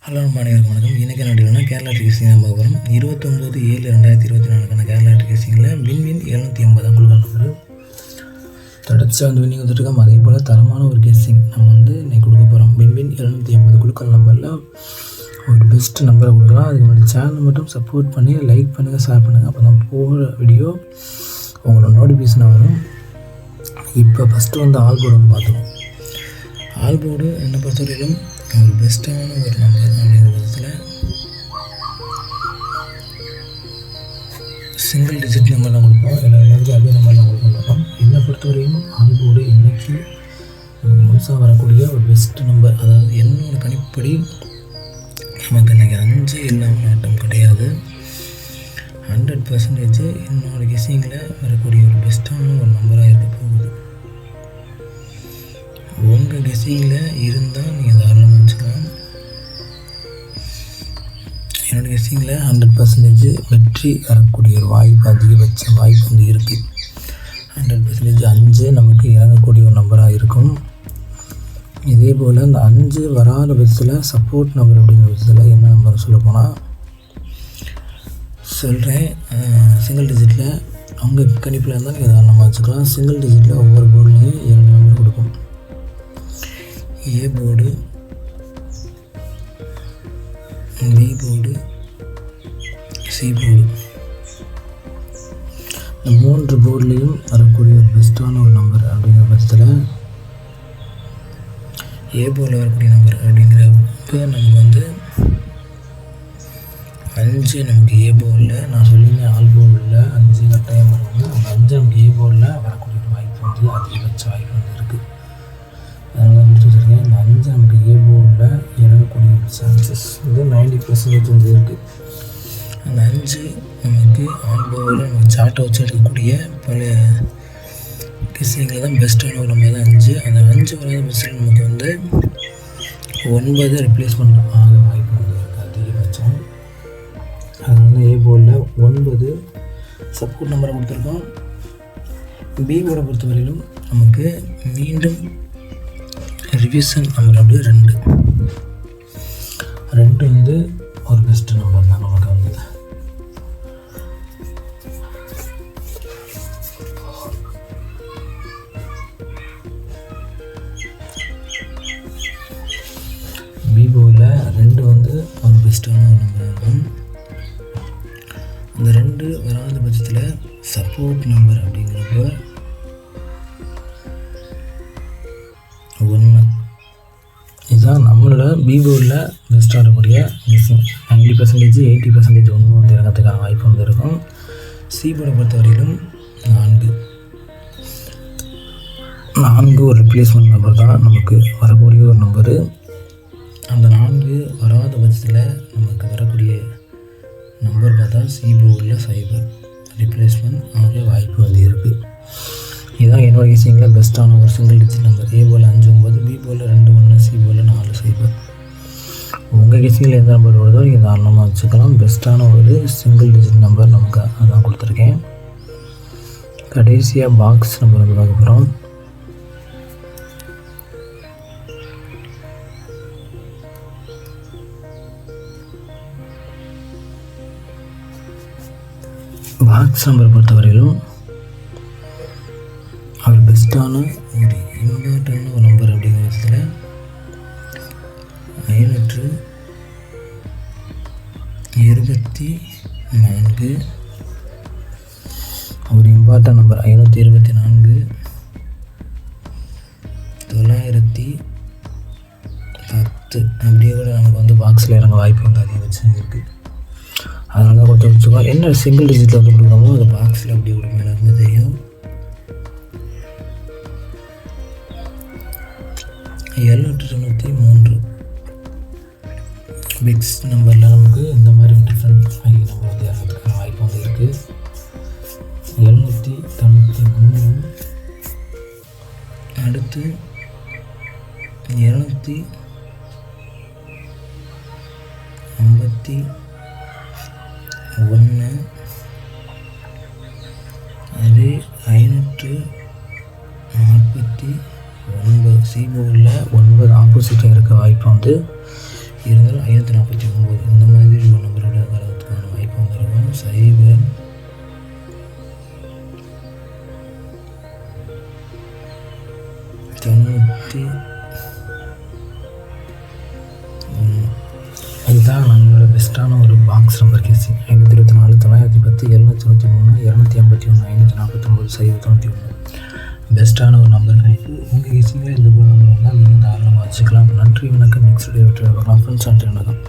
Hello மாணவர்களுக்கு வணக்கம். இன்றைக்கி என்ன கேரளா டிகேசிங் தான் பார்க்க போகிறோம். 29/7/2024 கேரளா டிகேசிங்கில் வின்வின் 780 குழுக்கள் நம்பர் தொடர்ச்சியாக வின்னிங் வந்துட்டுருக்கோம். அதே போல் தரமான ஒரு கேசிங் நம்ம இன்றைக்கி கொடுக்க போகிறோம். வின்வின் 780 குழுக்கள் நம்பரில் ஒரு பெஸ்ட் நம்பரை கொடுக்கலாம். அதுக்கு முன்னாடி சேனல் மட்டும் சப்போர்ட் பண்ணி லைக் பண்ணுங்கள், ஷேர் பண்ணுங்கள். அப்போ தான் போகிற வீடியோ உங்களோட நோட்டிஃபிகேஷனாக வரும். இப்போ ஃபஸ்ட்டு ஆல்போர்டு பார்த்துருவோம். ஆல்போர்டு என்னை பொறுத்தவரையிலும் ஒரு பெஸ்ட்டான ஒரு நம்பர் அப்படிங்கிற விதத்தில் சிங்கிள் டிஜிட் நம்பர் தான் கொடுப்போம். எல்லா எல்லாருக்கும் அதே நம்பர் தான் கொடுக்க மாட்டோம். என்னை பொறுத்தவரையும் ஆல்போர்டு இன்றைக்கி முழுசாக வரக்கூடிய ஒரு பெஸ்ட் நம்பர். அதாவது என்னோடய கணிப்படி நமக்கு இன்றைக்கி 5 இல்லாமல் ஆட்டம் கிடையாது. 100% என்னோடய கெஸ்ஸிங்கில் வரக்கூடிய ஒரு பெஸ்ட்டான ஒரு நம்பராக இருக்க போகுது. உங்கள் கெஸ்ஸிங்கில் இருந்தால் நீங்கள் தாராளமாக வச்சுக்கலாம். என்னோடய கெஸ்ஸிங்கில் 100% வெற்றி வரக்கூடிய ஒரு வாய்ப்பு, அதிகபட்ச வாய்ப்பு இருக்குது. 100% 5 நமக்கு இறங்கக்கூடிய ஒரு நம்பராக இருக்கும். இதே போல் அந்த 5 வராத பட்சத்தில் சப்போர்ட் நம்பர் அப்படிங்கிற பட்சத்தில் என்ன நம்பர் சொல்ல போனால் சொல்கிறேன். சிங்கிள் டிஜிட்டில் அவங்க கணிப்பில் இருந்தால் நீங்கள் தாராளமாக வச்சுக்கலாம். சிங்கிள் டிஜிட்டில் ஒவ்வொரு போர்ட்லேயும் 2 நம்பர் கொடுக்கும். A board, B board, C board, இந்த 3 போர்ட்லேயும் வரக்கூடிய ஒரு பெஸ்ட்டான ஒரு நம்பர் அப்படிங்கிற பட்சத்தில் ஏ போர்டில் வரக்கூடிய நம்பர் அப்படிங்கிறப்ப நமக்கு 5 நமக்கு ஏ போர்டில் நான் சொல்லியிருந்தேன். ஆல் போர்டில் 5 கட்டாயம் வரும்போது அந்த 5 நமக்கு ஏ போர்டில் வரக்கூடிய ஒரு வாய்ப்பு அதிகபட்ச வாய்ப்பு இருக்குது. அதனால் முடிச்சு வச்சுருக்கேன். இந்த 5 நமக்கு ஏ போர்டில் இறங்கக்கூடிய சான்சஸ் 90% இருக்குது. அந்த 5 நமக்கு ஆல் போர்டில் நமக்கு சார்ட்டை வச்சு எடுக்கக்கூடிய பல கெஸ்ஸிங்கில் தான் பெஸ்ட்டான ஒரு நம்பர் தான் 5. அந்த 5 வராத பட்சத்தில் நமக்கு 9 ரிப்ளேஸ்மெண்ட் ஆக வாய்ப்பு இருக்குது அதிகபட்சம். அதனால் ஏ போர்டில் 9 சப்போர்ட் நம்பரை கொடுத்துருக்கோம். பி போர்டை பொறுத்தவரையிலும் நமக்கு மீண்டும் ரிவிஷன் நம்பர் அப்படியே 2 ஒரு பெஸ்ட் நம்பர் தான் நமக்கு வந்தது. விவோவில் 2 ஒரு பெஸ்ட்டான ஒரு நம்பர் இருக்கும். அந்த 2 வராத பட்சத்தில் சப்போர்ட் நம்பர் அப்படிங்கிறப்ப 1 இதுதான் நம்மளோட விவோவில் பெஸ்ட்டாக இருக்கக்கூடிய மிஸ்ஸிங். 90%, 80% ஒன்று இறங்கிறதுக்கான வாய்ப்பு இருக்கும். சி போர்டை பொறுத்தவரையிலும் 4 ஒரு ரிப்ளேஸ்மெண்ட் நம்பர் தான் நமக்கு வரக்கூடிய ஒரு நம்பரு. அந்த 4 வராத பட்சத்தில் நமக்கு வரக்கூடிய நம்பர் பார்த்தா சி போர்டில் 0 ரிப்ளேஸ்மெண்ட் ஆக வாய்ப்பு இருக்குது. இதுதான் என்னோட கெஸ்ஸிங்கில் பெஸ்ட்டான ஒரு சிங்கிள் டிஜிட் நம்பர். ஏ போல் 5 9, பி போல் 2 1, சி போல் 4 0. உங்கள் கெஸ்ஸிங்கில் எந்த நம்பர் வருதோ நீங்கள் தாராளமாக வச்சுக்கலாம். பெஸ்ட்டான ஒரு சிங்கிள் டிஜிட் நம்பர் நமக்கு அதான் கொடுத்துருக்கேன். கடைசியாக பாக்ஸ் நம்பர் பார்க்க போகிறோம். பாக்ஸ் நம்பரை பொறுத்தவரையிலும் அவர் பெஸ்ட்டான ஒரு இம்பார்ட்டண்டான ஒரு நம்பர் அப்படிங்கிற விதத்தில் 524 ஒரு இம்பார்ட்டன் நம்பர். 524 910 அப்படியே கூட நமக்கு பாக்ஸில் இறங்க வாய்ப்பு அதிகபட்சம் இருக்குது. அதனால தான் கொடுத்து வச்சுக்கோ. என்ன சிங்கிள் டிஜிட்டில் கொடுக்குறோமோ அது பாக்ஸில் அப்படியே கொடுக்கும். எல்லாருமே தெரியும். 793 பிக்ஸ் நம்பரில் நமக்கு இந்த மாதிரி டிஃப்ரெண்ட் நம்பர் இறங்கிறதுக்கான வாய்ப்பு இருக்குது. 793 அடுத்து 251 அதே 549 சி போர்டில் 9 ஆப்போசிட்டாக இருக்க வாய்ப்பு இருந்தாலும் 549 இந்த மாதிரி ஒரு நம்பரோட வரதுக்கான வாய்ப்பு வந்துருக்கும். 0 90 இதுதான் நம்மளோட பெஸ்ட்டான ஒரு பாக்ஸ் நம்பர் கேசிங். 524 910 793 251 549 பெஸ்ட்டான ஒரு நம்பர் கணிப்பு. உங்கள் கேசிங்கில் இந்த போல் நம்பர் வந்தால் நீங்கள் தாராளமாக வச்சுக்கலாம். நன்றி, வணக்கம். நெக்ஸ்ட் டே விட்டு பார்க்கலாம் ஃப்ரெண்ட்ஸ். நன்றி, வணக்கம்.